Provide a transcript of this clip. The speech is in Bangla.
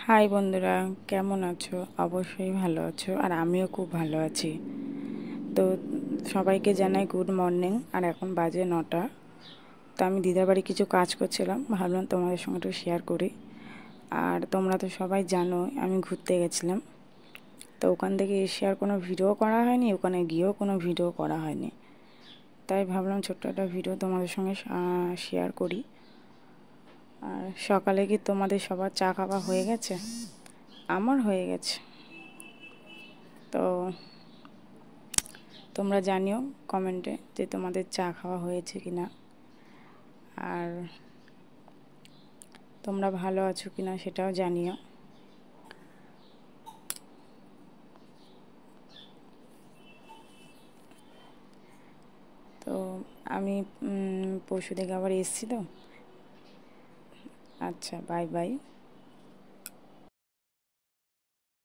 হাই বন্ধুরা, কেমন আছো? অবশ্যই ভালো আছো, আর আমিও খুব ভালো আছি। তো সবাইকে জানাই গুড মর্নিং। আর এখন বাজে 9টা। তো আমি দিদার বাড়ি কিছু কাজ করছিলাম, ভাবলাম তোমাদের সঙ্গে একটু শেয়ার করি। আর তোমরা তো সবাই জানো আমি ঘুরতে গেছিলাম। তো ওখান থেকে এসে আর কোনো ভিডিও করা হয়নি, ওখানে গিয়েও কোনো ভিডিও করা হয়নি। তাই ভাবলাম ছোট্ট একটা ভিডিও তোমাদের সঙ্গে শেয়ার করি। আর সকালে কি তোমাদের সবার চা খাওয়া হয়ে গেছে? আমার হয়ে গেছে। তো তোমরা জানিও কমেন্টে যে তোমাদের চা খাওয়া হয়েছে কি না, আর তোমরা ভালো আছো কি না সেটাও জানিও। তো আমি পরশু থেকে আবার এসেছি তো। আচ্ছা, বাই বাই।